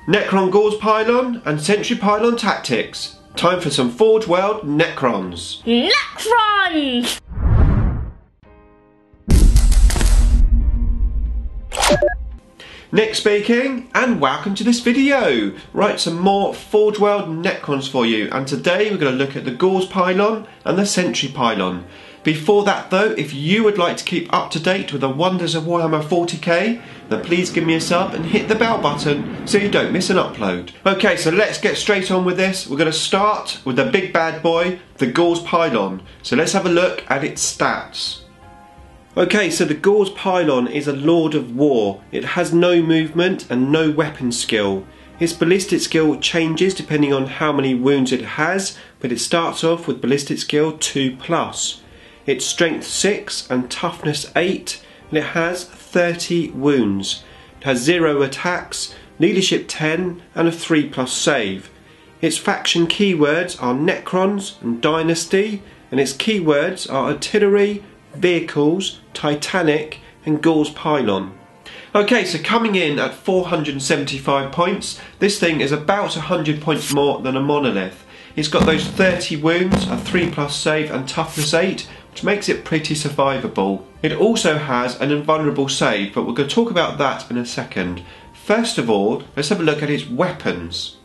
Necron Gauss Pylon and Sentry Pylon Tactics. Time for some Forge World Necrons. Necrons! Nick speaking, and welcome to this video. Right, some more Forge World Necrons for you, and today we're going to look at the Gauss Pylon and the Sentry Pylon. Before that though, if you would like to keep up to date with the wonders of Warhammer 40k, then please give me a sub and hit the bell button so you don't miss an upload. Okay, so let's get straight on with this. We're going to start with the big bad boy, the Gauss Pylon. So let's have a look at its stats. Okay, so the Gauss Pylon is a Lord of War. It has no movement and no weapon skill. Its ballistic skill changes depending on how many wounds it has, but it starts off with ballistic skill 2+. It's strength 6 and toughness 8, and it has 30 wounds. It has 0 attacks, leadership 10 and a 3+ save. Its faction keywords are Necrons and Dynasty, and its keywords are artillery, vehicles, Titanic and Gauss Pylon. Okay, so coming in at 475 points, this thing is about 100 points more than a monolith. It's got those 30 wounds, a 3+ save and toughness 8, which makes it pretty survivable. It also has an invulnerable save, but we're going to talk about that in a second. First of all, let's have a look at its weapons.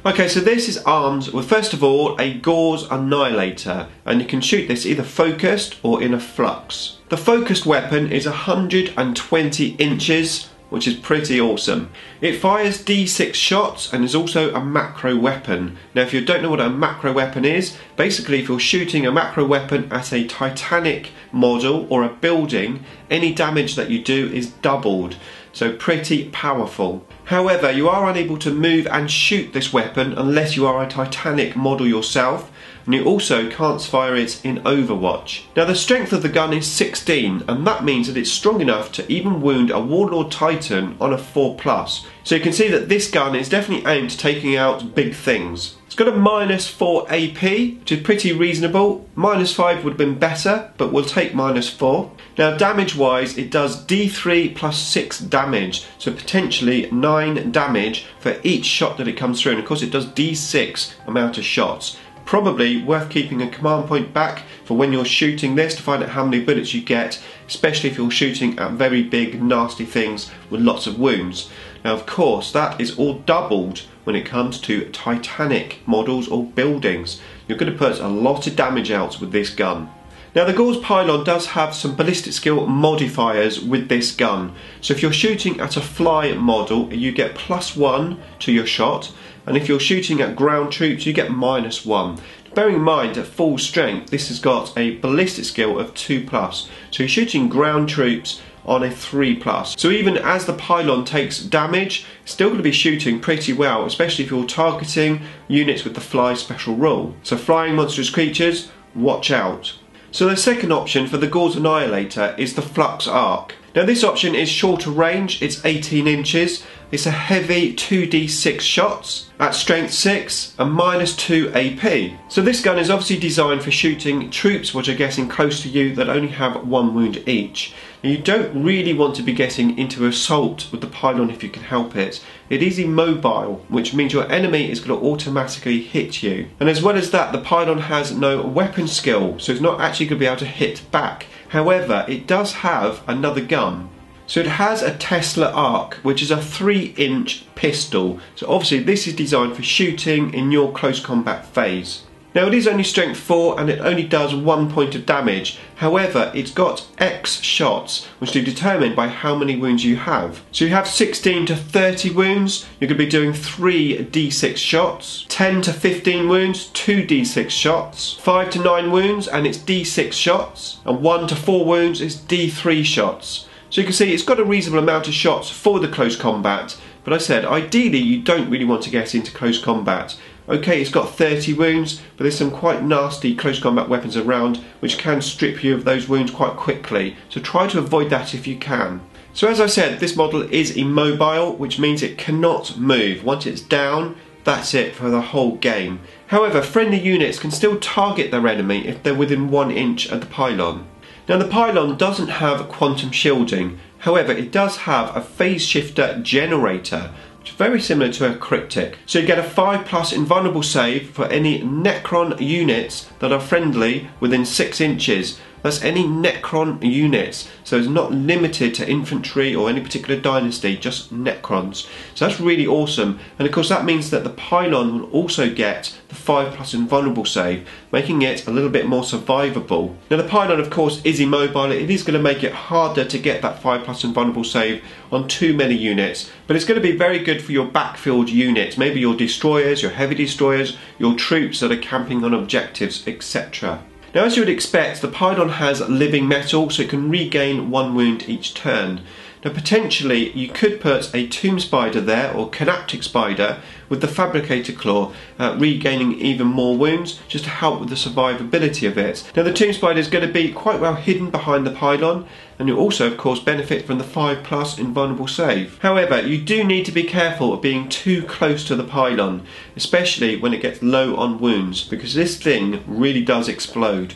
Okay, so this is armed with, first of all, a Gauss Annihilator, and you can shoot this either focused or in a flux. The focused weapon is 120 inches, which is pretty awesome. It fires D6 shots and is also a macro weapon. Now if you don't know what a macro weapon is, basically if you're shooting a macro weapon at a Titanic model or a building, any damage that you do is doubled. So pretty powerful. However, you are unable to move and shoot this weapon unless you are a Titanic model yourself, and you also can't fire it in Overwatch. Now the strength of the gun is 16, and that means that it's strong enough to even wound a Warlord Titan on a 4+. So you can see that this gun is definitely aimed at taking out big things. It's got a -4 AP, which is pretty reasonable. -5 would have been better, but we'll take -4. Now damage wise, it does D3 plus 6 damage, so potentially 9 damage for each shot that it comes through, and of course it does D6 amount of shots. Probably worth keeping a command point back for when you're shooting this to find out how many bullets you get, especially if you're shooting at very big nasty things with lots of wounds. Now of course that is all doubled when it comes to Titanic models or buildings. You're going to put a lot of damage out with this gun. Now the Gauss Pylon does have some ballistic skill modifiers with this gun. So if you're shooting at a fly model, you get +1 to your shot, and if you're shooting at ground troops, you get -1. Bearing in mind at full strength, this has got a ballistic skill of 2+. So you're shooting ground troops on a 3+. So even as the pylon takes damage, it's still going to be shooting pretty well, especially if you're targeting units with the fly special rule. So flying monstrous creatures, watch out. So the second option for the Gauss Annihilator is the Flux Arc. Now this option is shorter range, it's 18 inches, it's a heavy 2d6 shots at strength 6 and -2 AP. So this gun is obviously designed for shooting troops which are getting close to you that only have 1 wound each. Now you don't really want to be getting into assault with the pylon if you can help it. It is immobile, which means your enemy is going to automatically hit you. And as well as that, the pylon has no weapon skill, so it's not actually going to be able to hit back. However, it does have another gun. So it has a Tesla Arc, which is a 3-inch pistol. So obviously this is designed for shooting in your close combat phase. Now it is only strength 4 and it only does 1 point of damage. However, it's got X shots, which are determined by how many wounds you have. So you have 16 to 30 wounds, you're going to be doing 3 D6 shots. 10 to 15 wounds, 2 D6 shots. 5 to 9 wounds and it's D6 shots. And 1 to 4 wounds is D3 shots. So you can see it's got a reasonable amount of shots for the close combat. But I said, ideally you don't really want to get into close combat. Okay, it's got 30 wounds, but there's some quite nasty close combat weapons around which can strip you of those wounds quite quickly. So try to avoid that if you can. So as I said, this model is immobile, which means it cannot move. Once it's down, that's it for the whole game. However, friendly units can still target their enemy if they're within 1 inch of the pylon. Now the pylon doesn't have quantum shielding, however it does have a phase shifter generator, which is very similar to a cryptic. So you get a 5+ invulnerable save for any Necron units that are friendly within 6 inches. That's any Necron units, so it's not limited to infantry or any particular dynasty, just Necrons. So that's really awesome, and of course that means that the Pylon will also get the 5+ invulnerable save, making it a little bit more survivable. Now the Pylon of course is immobile, it is going to make it harder to get that 5+ invulnerable save on too many units, but it's going to be very good for your backfield units, maybe your destroyers, your heavy destroyers, your troops that are camping on objectives, etc. Now, as you would expect, the Pylon has living metal, so it can regain 1 wound each turn. Now, potentially, you could put a Tomb Spider there, or Canaptic Spider, with the Fabricator Claw, regaining even more wounds, just to help with the survivability of it. Now, the Tomb Spider is going to be quite well hidden behind the Pylon, and you'll also, of course, benefit from the 5+ invulnerable save. However, you do need to be careful of being too close to the Pylon, especially when it gets low on wounds, because this thing really does explode.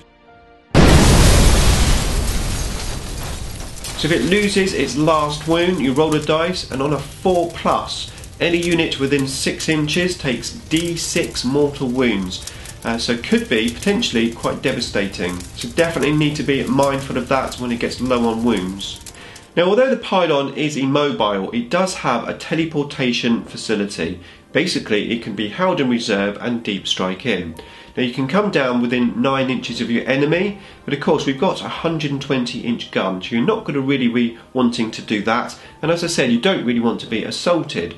So if it loses its last wound, you roll a dice, and on a 4+, any unit within 6 inches takes D6 mortal wounds. So could be potentially quite devastating. So definitely need to be mindful of that when it gets low on wounds. Now, although the Pylon is immobile, it does have a teleportation facility. Basically, it can be held in reserve and deep strike in. Now, you can come down within 9 inches of your enemy, but of course we've got a 120-inch gun, so you're not going to really be wanting to do that. And as I said, you don't really want to be assaulted.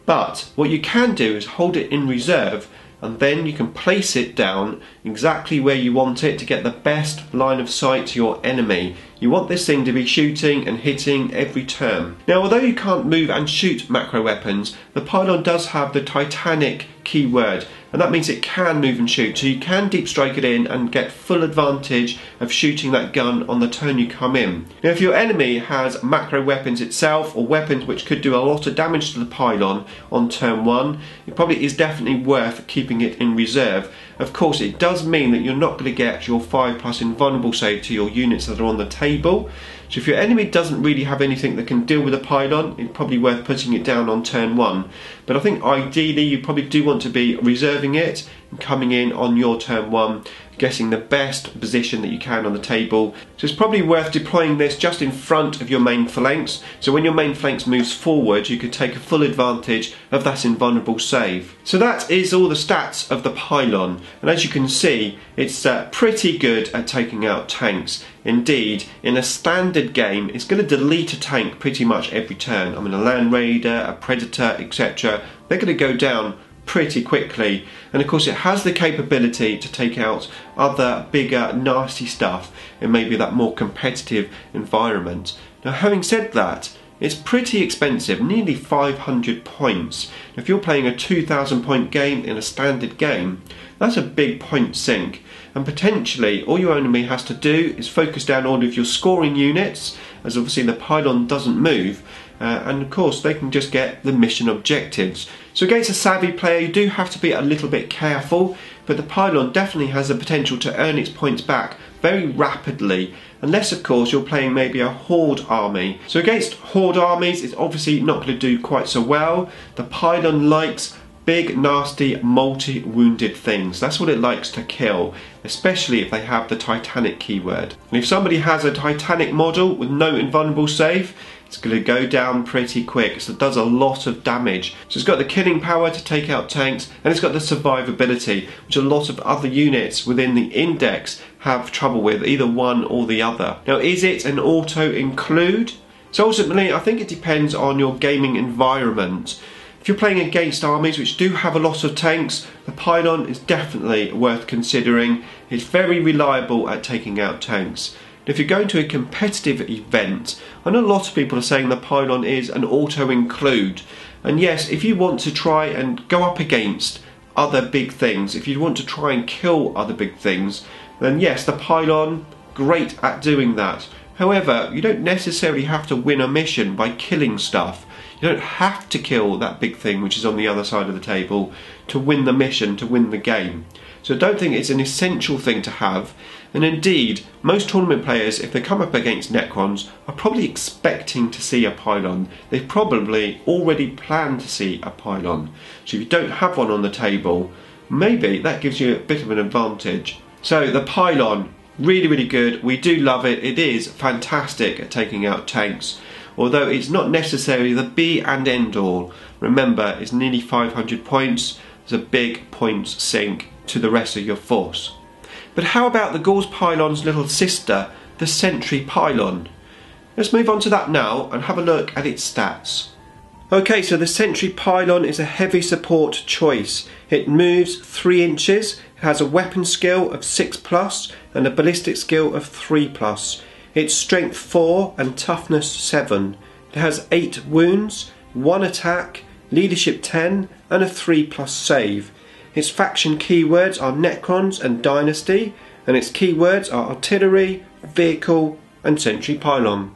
But what you can do is hold it in reserve, and then you can place it down exactly where you want it to get the best line of sight to your enemy. You want this thing to be shooting and hitting every turn. Now, although you can't move and shoot macro weapons, the Pylon does have the Titanic keyword, and that means it can move and shoot, so you can deep strike it in and get full advantage of shooting that gun on the turn you come in. Now, if your enemy has macro weapons itself, or weapons which could do a lot of damage to the Pylon on turn 1, it probably is definitely worth keeping it in reserve. Of course, it does mean that you're not going to get your 5+ invulnerable save to your units that are on the table. So if your enemy doesn't really have anything that can deal with a Pylon, it's probably worth putting it down on turn 1. But I think ideally you probably do want to be reserving it and coming in on your turn 1, getting the best position that you can on the table. So it's probably worth deploying this just in front of your main flanks, so when your main flanks moves forward you could take a full advantage of that invulnerable save. So that is all the stats of the Pylon, and as you can see it's pretty good at taking out tanks. Indeed, in a standard game it's going to delete a tank pretty much every turn. I mean, a Land Raider, a Predator, etc. they're going to go down pretty quickly, and of course it has the capability to take out other bigger nasty stuff in maybe that more competitive environment. Now, having said that, it's pretty expensive, nearly 500 points. If you're playing a 2,000 point game in a standard game, that's a big point sink, and potentially all your enemy has to do is focus down all of your scoring units, as obviously the Pylon doesn't move, and of course they can just get the mission objectives. So against a savvy player you do have to be a little bit careful, but the Pylon definitely has the potential to earn its points back very rapidly, unless of course you're playing maybe a Horde army. So against Horde armies it's obviously not going to do quite so well. The Pylon likes big, nasty, multi-wounded things. That's what it likes to kill, especially if they have the Titanic keyword. And if somebody has a Titanic model with no invulnerable save, it's going to go down pretty quick, so it does a lot of damage. So it's got the killing power to take out tanks, and it's got the survivability, which a lot of other units within the index have trouble with, either one or the other. Now, is it an auto include? So ultimately, I think it depends on your gaming environment. If you're playing against armies which do have a lot of tanks, the Pylon is definitely worth considering. It's very reliable at taking out tanks. If you're going to a competitive event, I know a lot of people are saying the Pylon is an auto-include. And yes, if you want to try and go up against other big things, if you want to try and kill other big things, then yes, the Pylon, great at doing that. However, you don't necessarily have to win a mission by killing stuff. You don't have to kill that big thing which is on the other side of the table to win the mission, to win the game. So I don't think it's an essential thing to have, and indeed most tournament players, if they come up against Necrons, are probably expecting to see a pylon. They've probably already planned to see a pylon. So if you don't have one on the table, maybe that gives you a bit of an advantage. So the pylon, really good. We do love it. It is fantastic at taking out tanks, although it's not necessarily the be and end all. Remember, it's nearly 500 points. It's a big points sink to the rest of your force. But how about the Gauss Pylon's little sister, the Sentry Pylon? Let's move on to that now and have a look at its stats. Okay, so the Sentry Pylon is a heavy support choice. It moves 3 inches, it has a weapon skill of 6+ and a ballistic skill of 3+. It's strength 4 and toughness 7. It has 8 wounds, 1 attack, leadership 10 and a 3+ save. Its faction keywords are Necrons and Dynasty, and its keywords are Artillery, Vehicle and Sentry Pylon.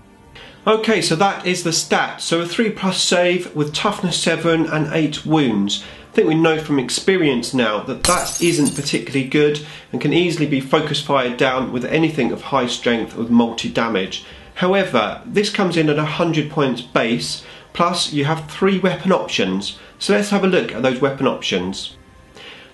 Okay, so that is the stats. So a 3+ save with toughness 7 and 8 wounds. I think we know from experience now that that isn't particularly good and can easily be focus fired down with anything of high strength with multi-damage. However, this comes in at 100 points base, plus you have 3 weapon options. So let's have a look at those weapon options.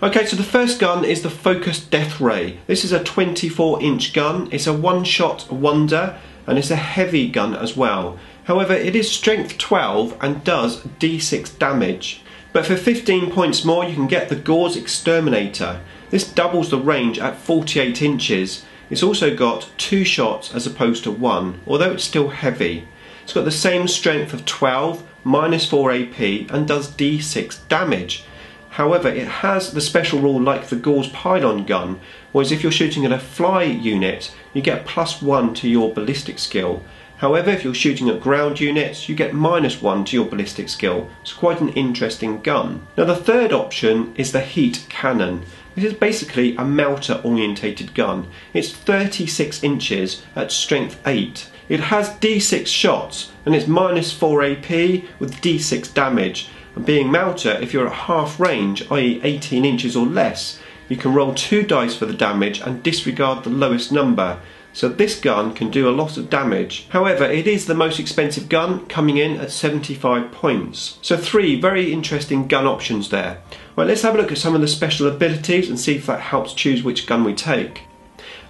Okay, so the first gun is the Focused Death Ray. This is a 24-inch gun. It's a one-shot wonder and it's a heavy gun as well. However, it is strength 12 and does d6 damage. But for 15 points more you can get the Gauss Exterminator. This doubles the range at 48 inches. It's also got 2 shots as opposed to 1, although it's still heavy. It's got the same strength of 12, -4 AP and does d6 damage. However, it has the special rule like the Gauss Pylon gun, whereas if you're shooting at a fly unit, you get +1 to your ballistic skill. However, if you're shooting at ground units, you get -1 to your ballistic skill. It's quite an interesting gun. Now the third option is the Heat Cannon. This is basically a melter orientated gun. It's 36 inches at strength 8. It has d6 shots and it's -4 AP with d6 damage. And being melter, if you're at half range, i.e. 18 inches or less, you can roll 2 dice for the damage and disregard the lowest number. So this gun can do a lot of damage. However, it is the most expensive gun, coming in at 75 points. So 3 very interesting gun options there. Right, let's have a look at some of the special abilities and see if that helps choose which gun we take.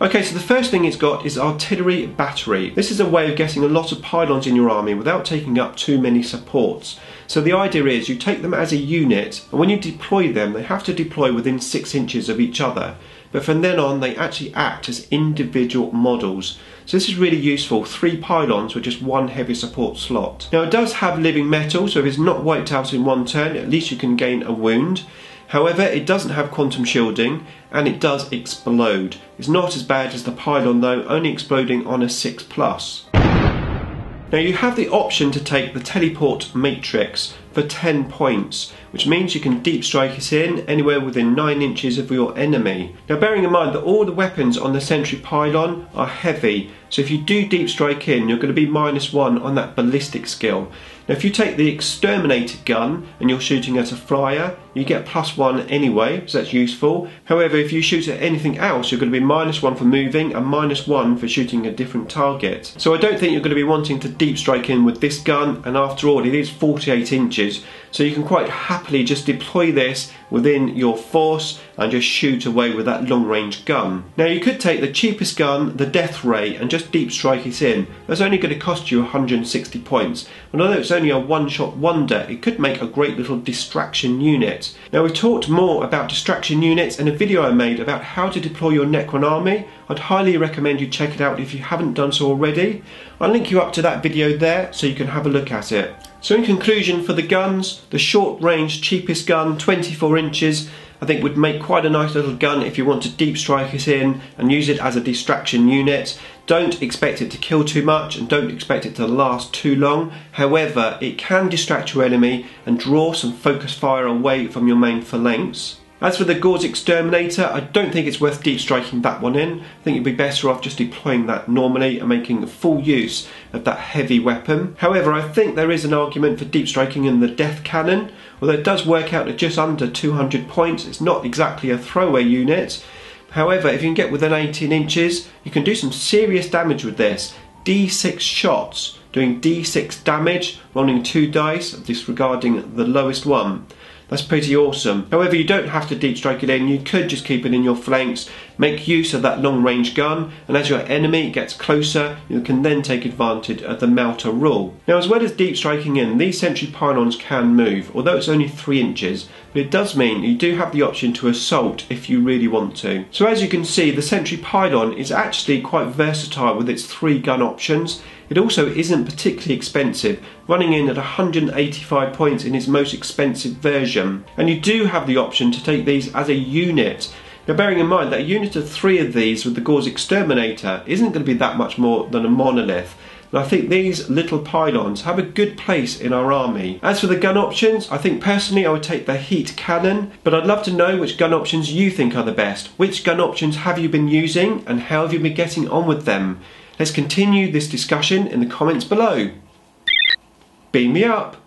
Okay, so the first thing it's got is Artillery Battery. This is a way of getting a lot of pylons in your army without taking up too many supports. So the idea is you take them as a unit, and when you deploy them, they have to deploy within 6 inches of each other. But from then on, they actually act as individual models. So this is really useful. 3 pylons with just 1 heavy support slot. Now it does have living metal, so if it's not wiped out in 1 turn, at least you can gain a wound. However, it doesn't have quantum shielding and it does explode. It's not as bad as the pylon though, only exploding on a 6+. Now you have the option to take the Teleport Matrix for 10 points, which means you can deep strike it in anywhere within 9 inches of your enemy. Now bearing in mind that all the weapons on the Sentry Pylon are heavy, so if you do deep strike in, you're going to be -1 on that ballistic skill. Now if you take the Exterminated gun and you're shooting at a flyer, you get +1 anyway, so that's useful. However, if you shoot at anything else, you're going to be -1 for moving and -1 for shooting a different target. So I don't think you're going to be wanting to deep strike in with this gun, and after all it is 48 inches, so you can quite happily just deploy this within your force and just shoot away with that long range gun. Now you could take the cheapest gun, the Death Ray, and just deep strike it in. That's only going to cost you 160 points, and although it's only a one-shot wonder, it could make a great little distraction unit. Now we've talked more about distraction units in a video I made about how to deploy your Necron army. I'd highly recommend you check it out if you haven't done so already. I'll link you up to that video there so you can have a look at it. So in conclusion, for the guns, the short range cheapest gun, 24 inches, I think would make quite a nice little gun if you want to deep strike it in and use it as a distraction unit. Don't expect it to kill too much and don't expect it to last too long. However, it can distract your enemy and draw some focus fire away from your main phalanx. As for the Gauss Exterminator, I don't think it's worth deep striking that one in. I think you'd be better off just deploying that normally and making full use of that heavy weapon. However, I think there is an argument for deep striking in the Death Cannon. Although it does work out at just under 200 points, it's not exactly a throwaway unit. However, if you can get within 18 inches, you can do some serious damage with this. D6 shots, doing D6 damage, rolling 2 dice, disregarding the lowest one. That's pretty awesome. However, you don't have to deep strike it in. You could just keep it in your flanks, make use of that long range gun, and as your enemy gets closer, you can then take advantage of the melter rule. Now, as well as deep striking in, these Sentry Pylons can move, although it's only 3 inches, but it does mean you do have the option to assault if you really want to. So as you can see, the Sentry Pylon is actually quite versatile with its 3 gun options. It also isn't particularly expensive, running in at 185 points in its most expensive version. And you do have the option to take these as a unit. Now, bearing in mind that a unit of 3 of these with the Gauss Exterminator isn't going to be that much more than a monolith. And I think these little pylons have a good place in our army. As for the gun options, I think personally I would take the heat cannon, but I'd love to know which gun options you think are the best. Which gun options have you been using and how have you been getting on with them? Let's continue this discussion in the comments below. Beam me up!